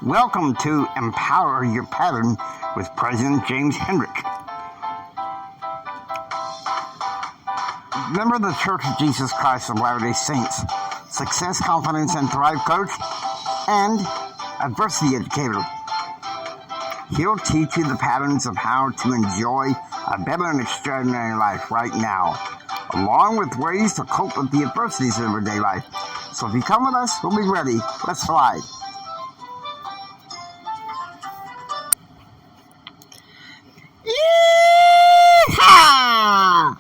Welcome to Empower Your Pattern with President James Hendrick. Member of the Church of Jesus Christ of Latter-day Saints, Success, Confidence, and Thrive Coach, and Adversity Educator. He'll teach you the patterns of how to enjoy a better and extraordinary life right now, along with ways to cope with the adversities of everyday life. So if you come with us, we'll be ready. Let's fly. Yeehaw!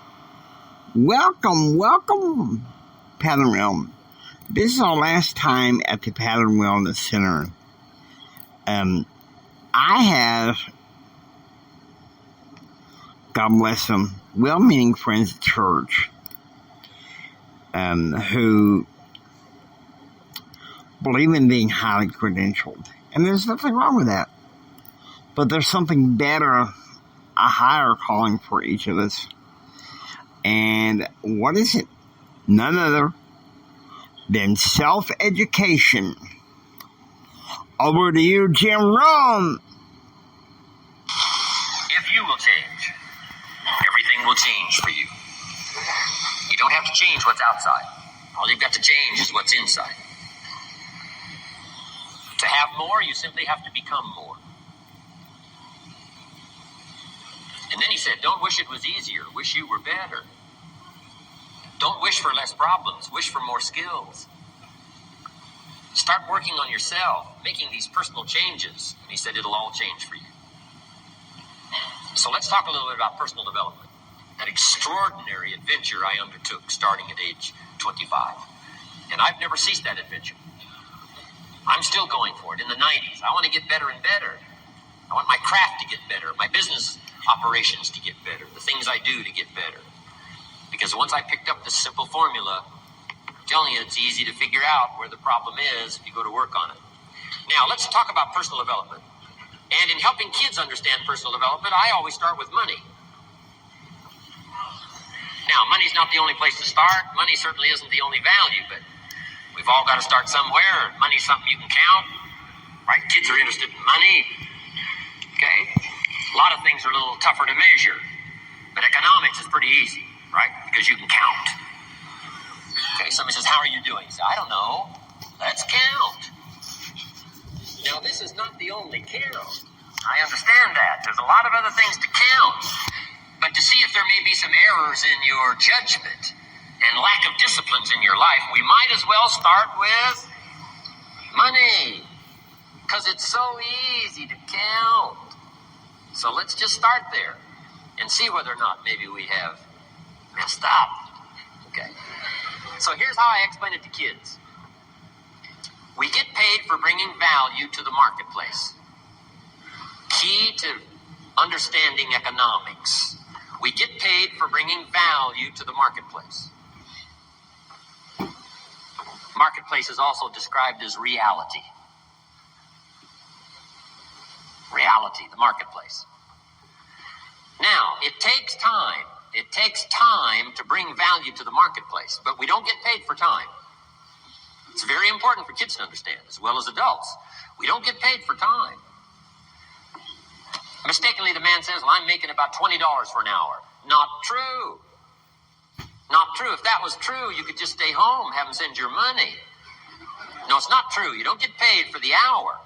Welcome, Pattern Realm. This is our last time at the Pattern Wellness Center. I have, God bless them, well-meaning friends at church who believe in being highly credentialed. And there's nothing wrong with that. But there's something better, a higher calling for each of us. And what is it? None other than self-education. Over to you, Jim Rohn. If you will change, everything will change for you. You don't have to change what's outside. All you've got to change is what's inside. To have more, you simply have to become more. And then he said, don't wish it was easier. Wish you were better. Don't wish for less problems. Wish for more skills. Start working on yourself, making these personal changes. And he said, it'll all change for you. So let's talk a little bit about personal development. That extraordinary adventure I undertook starting at age 25. And I've never ceased that adventure. I'm still going for it. In the 90s, I want to get better and better. I want my craft to get better, my business operations to get better, the things I do to get better. Because once I picked up this simple formula, I'm telling you, it's easy to figure out where the problem is if you go to work on it. Now, let's talk about personal development. And in helping kids understand personal development, I always start with money. Now, money's not the only place to start. Money certainly isn't the only value, but we've all got to start somewhere. Money's something you can count, right? Kids are interested in money. Okay? A lot of things are a little tougher to measure, but economics is pretty easy, right? Because you can count. Okay, somebody says, how are you doing? You say, I don't know. Let's count. Now, this is not the only count. I understand that. There's a lot of other things to count. But to see if there may be some errors in your judgment and lack of disciplines in your life, we might as well start with money. Because it's so easy to count. So let's just start there and see whether or not maybe we have messed up. Okay. So here's how I explain it to kids. We get paid for bringing value to the marketplace. Key to understanding economics. We get paid for bringing value to the marketplace. Marketplace is also described as reality. Reality, the marketplace. Now, it takes time. It takes time to bring value to the marketplace, but we don't get paid for time. It's very important for kids to understand, as well as adults. We don't get paid for time. Mistakenly, the man says, well, I'm making about $20 for an hour. Not true. Not true. If that was true, you could just stay home, have them send your money. No, it's not true. You don't get paid for the hour.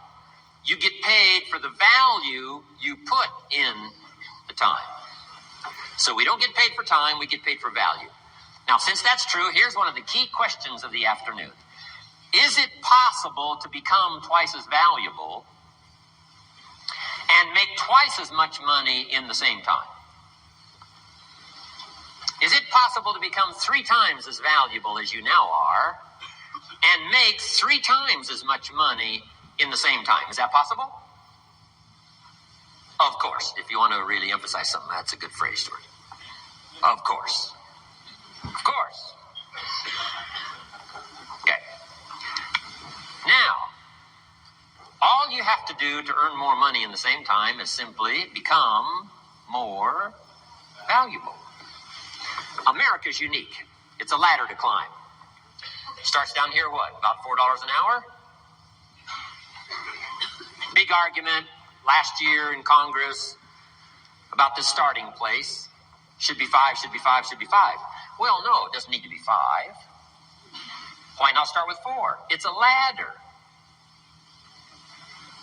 You get paid for the value you put in the time. So we don't get paid for time, we get paid for value. Now, since that's true, here's one of the key questions of the afternoon. Is it possible to become twice as valuable and make twice as much money in the same time? Is it possible to become 3 times as valuable as you now are and make 3 times as much money in the same time? Is that possible? Of course. If you want to really emphasize something, that's a good phrase for it. Of course. Of course. Okay. Now, all you have to do to earn more money in the same time is simply become more valuable. America's unique. It's a ladder to climb. Starts down here, what, about $4 an hour? big argument last year in Congress about the starting place. Should be 5, should be 5, should be 5. Well, no, it doesn't need to be 5. Why not start with 4? It's a ladder.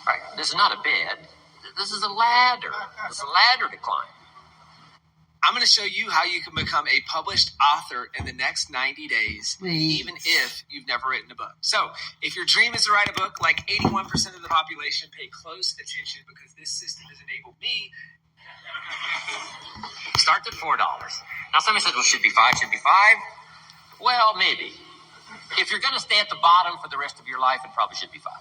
Right? This is not a bed. This is a ladder. It's a ladder to climb. I'm going to show you how you can become a published author in the next 90 days, even if you've never written a book. So if your dream is to write a book, like 81% of the population, pay close attention because this system has enabled me. Starts at $4. Now somebody says, well, should be 5, should be 5. Well, maybe. If you're going to stay at the bottom for the rest of your life, it probably should be 5.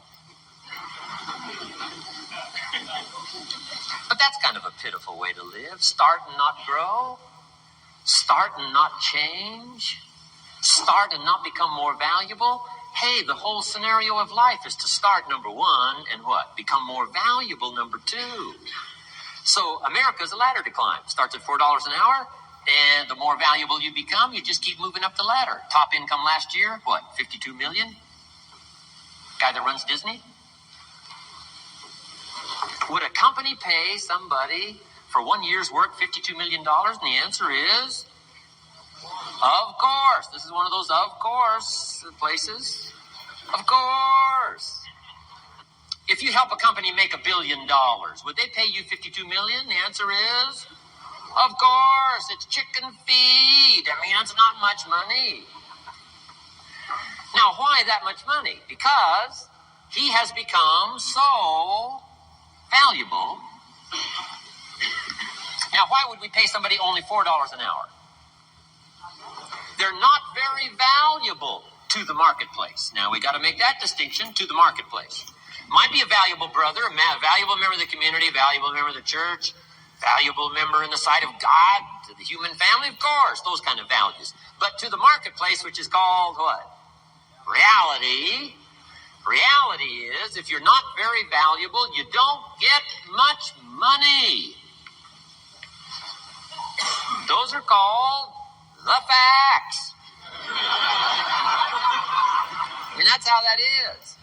But that's kind of a pitiful way to live. Start and not grow. Start and not change. Start and not become more valuable. Hey, the whole scenario of life is to start, number 1, and what? Become more valuable, number 2. So America is a ladder to climb. Starts at $4 an hour, and the more valuable you become, you just keep moving up the ladder. Top income last year, what, 52 million? Guy that runs Disney? Would a company pay somebody for 1 year's work $52 million? And the answer is, of course. This is one of those of course places. Of course. If you help a company make $1 billion, would they pay you $52 million? The answer is, of course. It's chicken feed. I mean, that's not much money. Now, why that much money? Because he has become so valuable. Now, why would we pay somebody only $4 an hour? They're not very valuable to the marketplace. Now, we got to make that distinction, to the marketplace. Might be a valuable brother, a valuable member of the community, a valuable member of the church, valuable member in the sight of God, to the human family, of course, those kind of values. But to the marketplace, which is called what? Reality. Reality is, if you're not very valuable, you don't get much money. Those are called the facts. I mean, that's how that is.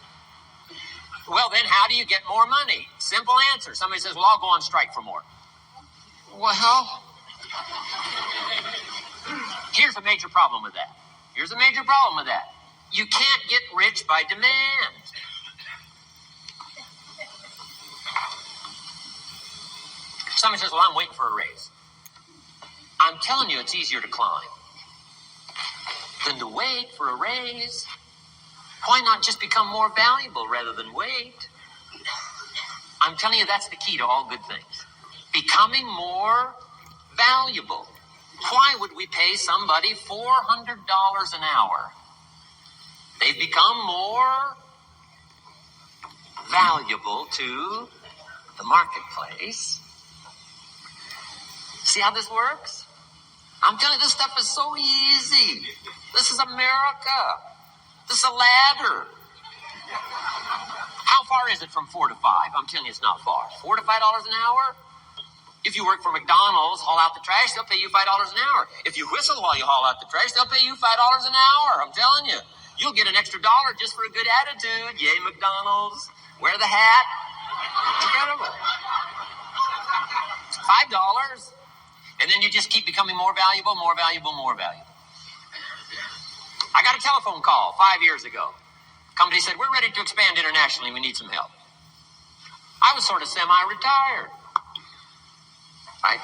Well, then how do you get more money? Simple answer. Somebody says, well, I'll go on strike for more. Well, here's a major problem with that. Here's a major problem with that. You can't get rich by demand. Somebody says, well, I'm waiting for a raise. I'm telling you, it's easier to climb than to wait for a raise. Why not just become more valuable rather than wait? I'm telling you, that's the key to all good things. Becoming more valuable. Why would we pay somebody $400 an hour? They've become more valuable to the marketplace. See how this works? I'm telling you, this stuff is so easy. This is America. This is a ladder. How far is it from 4 to 5? I'm telling you, it's not far. $4 to $5 an hour? If you work for McDonald's, haul out the trash, they'll pay you $5 an hour. If you whistle while you haul out the trash, they'll pay you $5 an hour. I'm telling you. You'll get an extra $1 just for a good attitude. Yay, McDonald's. Wear the hat. It's incredible. $5. And then you just keep becoming more valuable, more valuable, more valuable. I got a telephone call 5 years ago. Company said, we're ready to expand internationally. We need some help. I was sort of semi-retired. Right?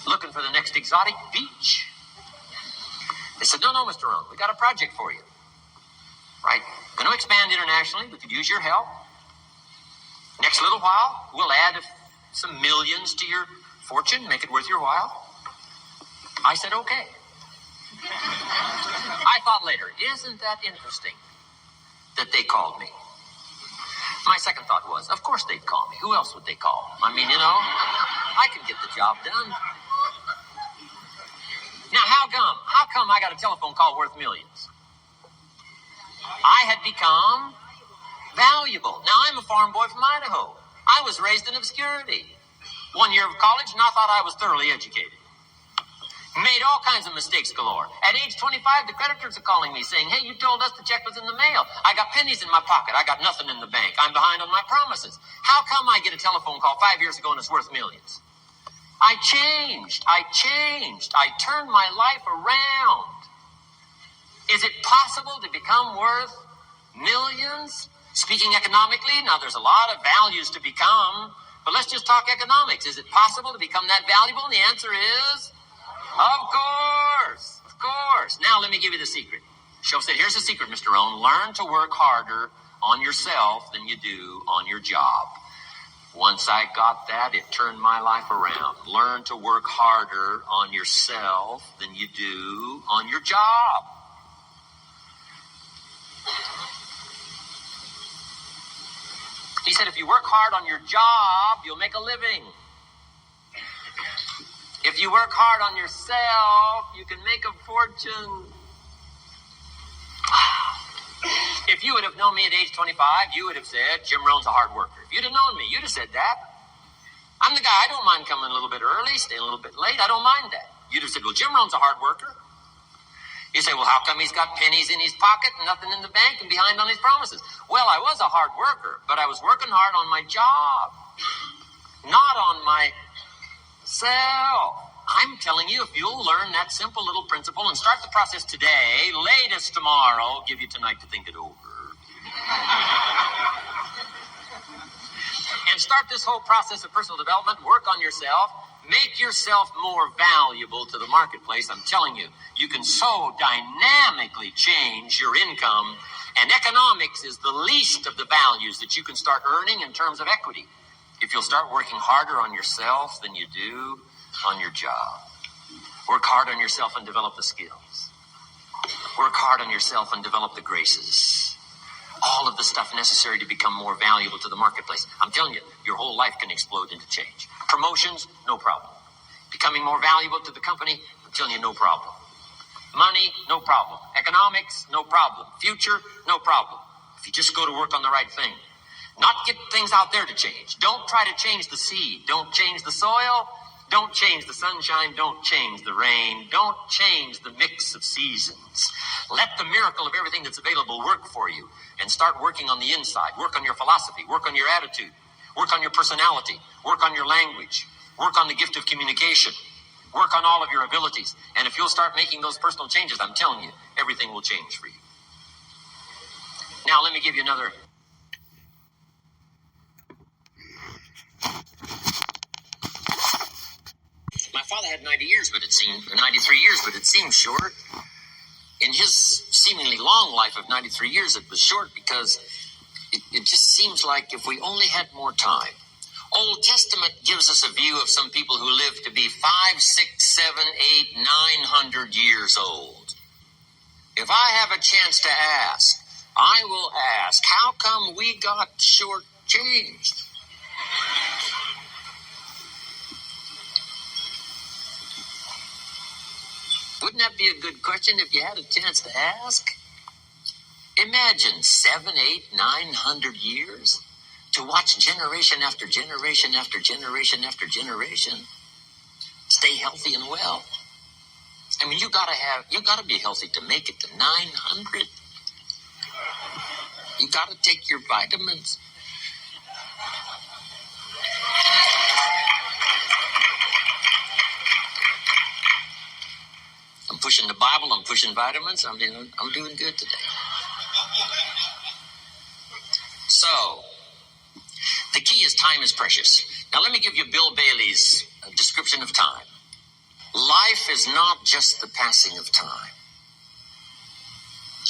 Looking for the next exotic beach. They said, no, Mr. Rohn, we got a project for you. Right? Going to expand internationally. We could use your help. Next little while, we'll add some millions to your fortune, make it worth your while. I said, okay. I thought later, isn't that interesting that they called me? My second thought was, of course they'd call me. Who else would they call? I mean, I can get the job done. Now, how come I got a telephone call worth millions? I had become valuable. Now, I'm a farm boy from Idaho. I was raised in obscurity. 1 year of college, and I thought I was thoroughly educated. Made all kinds of mistakes galore. At age 25, the creditors are calling me saying, hey, you told us the check was in the mail. I got pennies in my pocket. I got nothing in the bank. I'm behind on my promises. How come I get a telephone call 5 years ago and it's worth millions? I changed. I turned my life around. Is it possible to become worth millions? Speaking economically, now there's a lot of values to become, but let's just talk economics. Is it possible to become that valuable? And the answer is, of course. Now let me give you the secret. Show said, here's the secret, Mr. Rohn. Learn to work harder on yourself than you do on your job. Once I got that, it turned my life around. Learn to work harder on yourself than you do on your job. He said, if you work hard on your job, you'll make a living. If you work hard on yourself, you can make a fortune. If you would have known me at age 25, you would have said, Jim Rohn's a hard worker. If you'd have known me, you'd have said that. I'm the guy, I don't mind coming a little bit early, staying a little bit late. I don't mind that. You'd have said, well, Jim Rohn's a hard worker. You say, well, how come he's got pennies in his pocket and nothing in the bank and behind on his promises? Well, I was a hard worker, but I was working hard on my job, not on myself. I'm telling you, if you'll learn that simple little principle and start the process today, latest tomorrow, give you tonight to think it over. And start this whole process of personal development, work on yourself, make yourself more valuable to the marketplace. I'm telling you, you can so dynamically change your income, and economics is the least of the values that you can start earning in terms of equity. If you'll start working harder on yourself than you do on your job. Work hard on yourself and develop the skills. Work hard on yourself and develop the graces. All of the stuff necessary to become more valuable to the marketplace. I'm telling you, your whole life can explode into change. Promotions, no problem. Becoming more valuable to the company, I'm telling you, no problem. Money, no problem. Economics, no problem. Future, no problem. If you just go to work on the right thing. Not get things out there to change. Don't try to change the seed. Don't change the soil. Don't change the sunshine. Don't change the rain. Don't change the mix of seasons. Let the miracle of everything that's available work for you, and start working on the inside. Work on your philosophy. Work on your attitude. Work on your personality. Work on your language. Work on the gift of communication. Work on all of your abilities. And if you'll start making those personal changes, I'm telling you, everything will change for you. Now, let me give you another. My father had 93 years, but it seemed short. In his seemingly long life of 93 years, it was short because it just seems like if we only had more time. Old Testament gives us a view of some people who lived to be 5, 6, 7, 8, 900 years old. If I have a chance to ask, I will ask, how come we got shortchanged? Wouldn't that be a good question if you had a chance to ask? Imagine 7, 8, 900 years to watch generation after generation after generation after generation stay healthy and well. I mean, you gotta be healthy to make it to 900. You gotta take your vitamins. I'm pushing the Bible, I'm pushing vitamins, I'm doing good today. So, the key is time is precious. Now let me give you Bill Bailey's description of time. Life is not just the passing of time.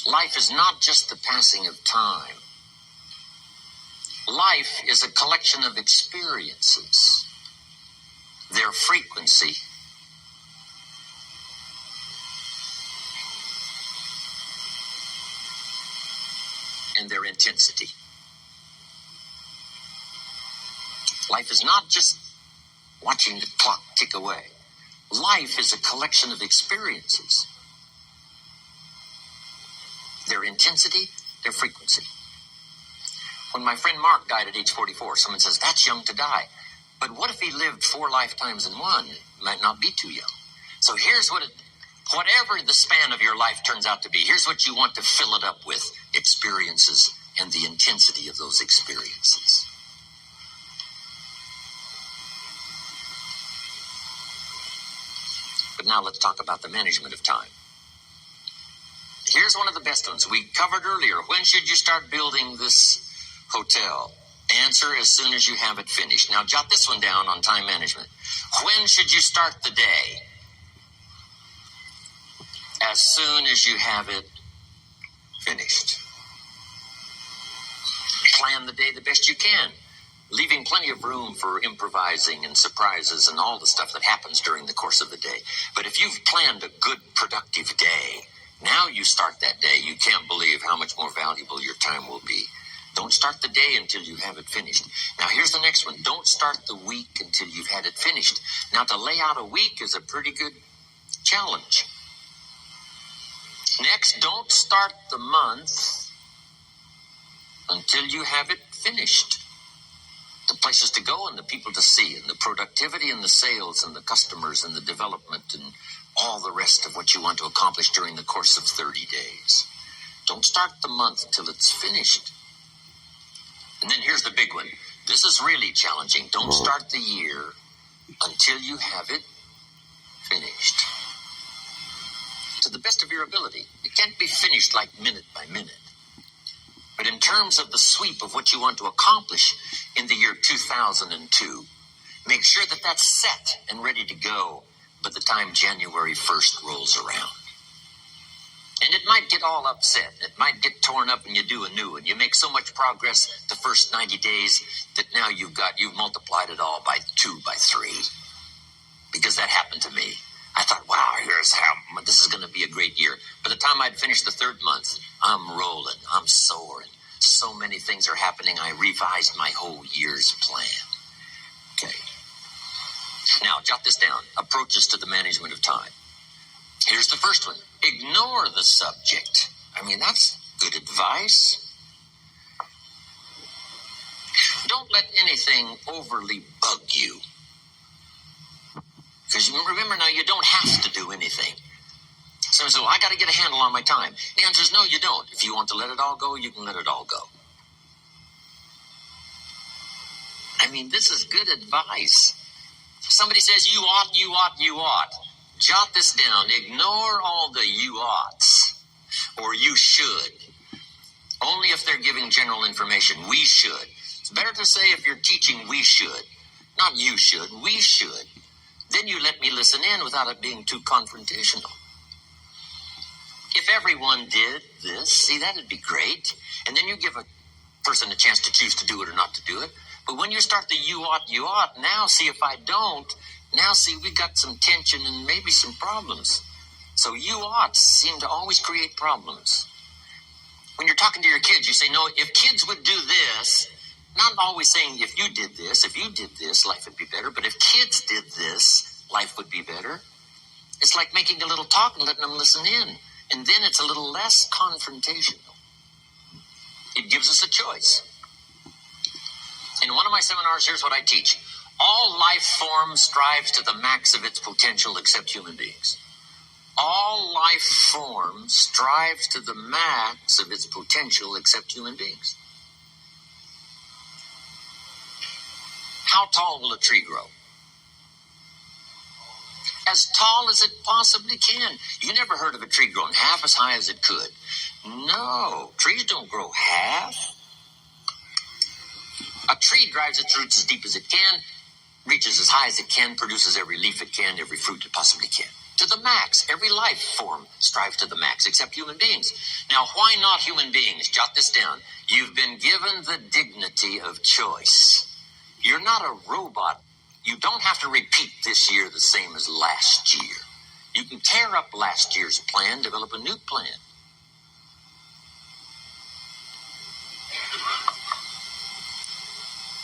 Life is not just the passing of time. Life is a collection of experiences, their frequency, and their intensity. Life is not just watching the clock tick away. Life is a collection of experiences, their intensity, their frequency. When my friend Mark died at age 44, someone says, that's young to die. But what if he lived 4 lifetimes in one? It might not be too young. So here's whatever the span of your life turns out to be, here's what you want to fill it up with: experiences and the intensity of those experiences. But now let's talk about the management of time. Here's one of the best ones we covered earlier. When should you start building this hotel? Answer: as soon as you have it finished. Now jot this one down on time management. When should you start the day? As soon as you have it finished. Plan the day the best you can, leaving plenty of room for improvising and surprises and all the stuff that happens during the course of the day. But if you've planned a good, productive day, now you start that day, you can't believe how much more valuable your time will be. Don't start the day until you have it finished. Now here's the next one. Don't start the week until you've had it finished. Now to lay out a week is a pretty good challenge. Next, don't start the month until you have it finished. The places to go and the people to see and the productivity and the sales and the customers and the development and all the rest of what you want to accomplish during the course of 30 days. Don't start the month until it's finished. And then here's the big one. This is really challenging. Don't start the year until you have it finished. To the best of your ability. It can't be finished like minute by minute. But in terms of the sweep of what you want to accomplish in the year 2002, make sure that that's set and ready to go by the time January 1st rolls around. And it might get all upset. It might get torn up and you do a new one. You make so much progress the first 90 days that now you've multiplied it all by 2, by 3. Because that happened to me. I thought, wow, here's how this is going to be a great year. By the time I'd finished the 3rd month, I'm rolling, I'm soaring. So many things are happening, I revised my whole year's plan. Okay. Now, jot this down. Approaches to the management of time. Here's the first one. Ignore the subject. I mean, that's good advice. Don't let anything overly bug you. Because remember now, you don't have to do anything. So I got to get a handle on my time. The answer is no, you don't. If you want to let it all go, you can let it all go. I mean, this is good advice. If somebody says you ought, jot this down. Ignore all the you oughts or you should. Only if they're giving general information. We should. It's better to say if you're teaching we should, not you should, we should. Then you let me listen in without it being too confrontational. If everyone did this, see, that'd be great. And then you give a person a chance to choose to do it or not to do it. But when you start the you ought, now see if I don't, now see we got some tension and maybe some problems. So you ought seem to always create problems. When you're talking to your kids, you say, no, if kids would do this, not always saying if you did this, life would be better. But if kids did this, life would be better. It's like making a little talk and letting them listen in. And then it's a little less confrontational. It gives us a choice. In one of my seminars, here's what I teach. All life forms strives to the max of its potential except human beings. All life forms strives to the max of its potential except human beings. How tall will a tree grow? As tall as it possibly can. You never heard of a tree growing half as high as it could. No, trees don't grow half. A tree drives its roots as deep as it can, reaches as high as it can, produces every leaf it can, every fruit it possibly can. To the max. Every life form strives to the max, except human beings. Now, why not human beings? Jot this down. You've been given the dignity of choice. You're not a robot. You don't have to repeat this year the same as last year. You can tear up last year's plan, develop a new plan.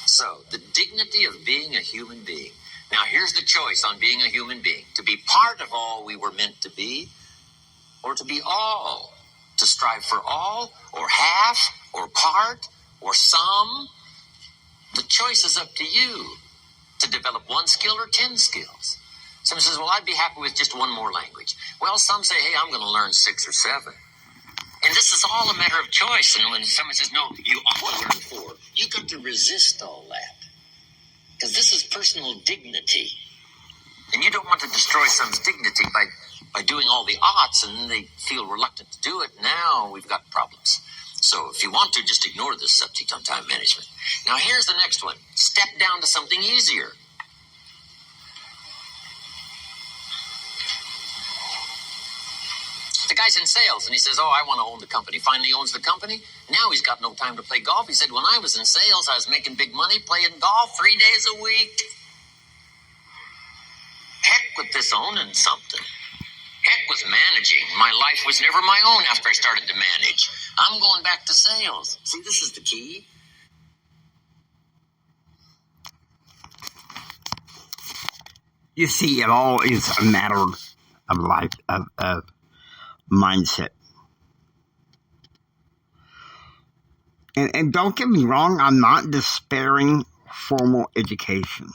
So, the dignity of being a human being. Now, here's the choice on being a human being. To be part of all we were meant to be, or to be all. To strive for all, or half, or part, or some. The choice is up to you. To develop one skill or 10 skills. Someone says, well, I'd be happy with just one more language. Well, some say, hey, I'm going to learn 6 or 7. And this is all a matter of choice. And when someone says, no, you ought to learn 4, you got to resist all that. Because this is personal dignity. And you don't want to destroy someone's dignity by doing all the oughts, and then they feel reluctant to do it. Now we've got problems. So if you want to, just ignore this subject on time management. Now here's the next one. Step down to something easier. The guy's in sales, and he says, oh, I want to own the company. Finally owns the company. Now he's got no time to play golf. He said, when I was in sales, I was making big money playing golf 3 days a week. Heck with this owning something. Heck with managing. My life was never my own after I started to manage. I'm going back to sales. See, this is the key. You see, it all is a matter of life, of mindset. And don't get me wrong, I'm not despairing formal education.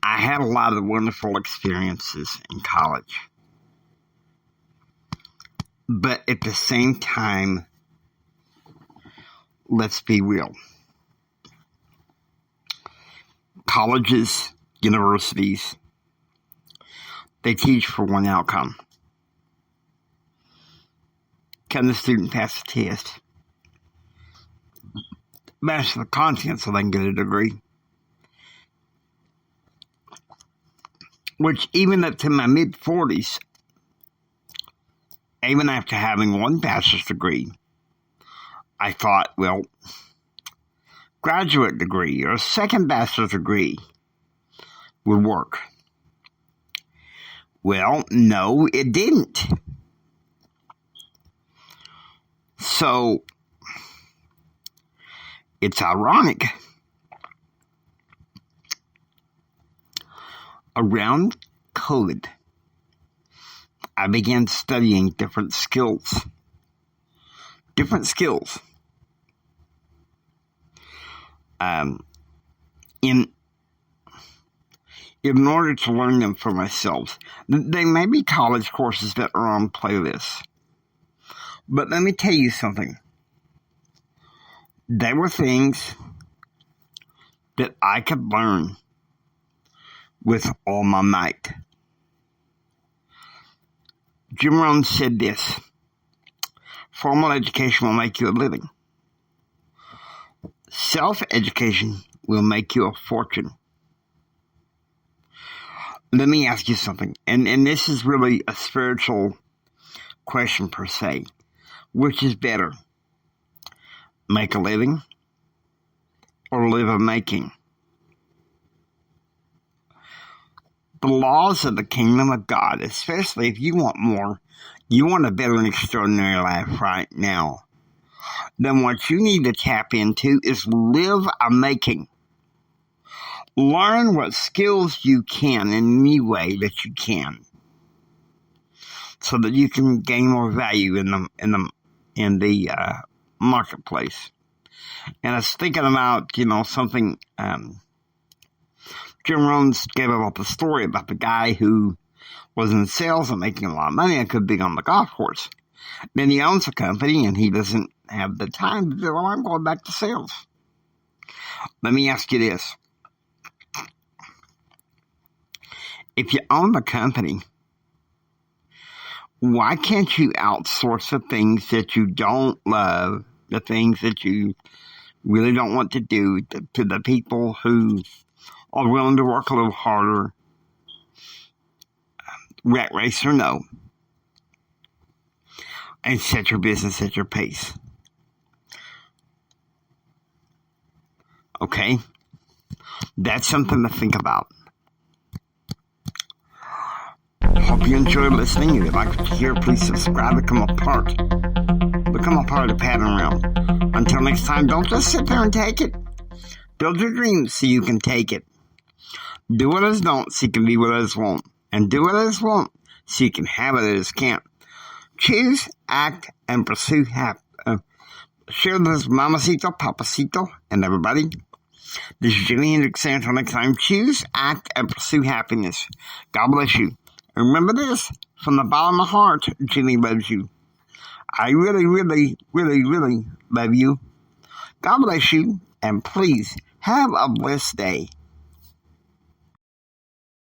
I had a lot of wonderful experiences in college. But at the same time, let's be real. Colleges, universities, they teach for one outcome. Can the student pass the test? Master the content so they can get a degree. Which, even up to my mid-40s, even after having one bachelor's degree, I thought, well, graduate degree or a second bachelor's degree would work. Well, no, it didn't. So, it's ironic. Around COVID, I began studying different skills. In order to learn them for myself. They may be college courses that are on playlists. But let me tell you something. They were things that I could learn with all my might. Jim Rohn said this: formal education will make you a living. Self-education will make you a fortune. Let me ask you something, and this is really a spiritual question per se. Which is better? Make a living or live a making? The laws of the kingdom of God, especially if you want more, you want a better and extraordinary life right now, then what you need to tap into is live a making. Learn what skills you can in any way that you can, so that you can gain more value in the marketplace. And I was thinking about, something. Jim Rohn gave about the story about the guy who was in sales and making a lot of money and could be on the golf course. Then he owns a company and he doesn't have the time to do, well, I'm going back to sales. Let me ask you this. If you own a company, why can't you outsource the things that you don't love, the things that you really don't want to do, to the people who are willing to work a little harder, rat race or no, and set your business at your pace? Okay? That's something to think about. Hope you enjoy listening. If you'd like to hear, please subscribe. Become a part of the pattern realm. Until next time, don't just sit there and take it. Build your dreams so you can take it. Do what others don't so you can be what others won't. And do what others won't so you can have what others can't. Choose, act, and pursue happiness. Share this Mamacito, Papacito, and everybody. This is Jimi Hendrix saying until next time, choose, act, and pursue happiness. God bless you. And remember this, from the bottom of my heart, Jimmy loves you. I really, really, really, really love you. God bless you, and please have a blessed day.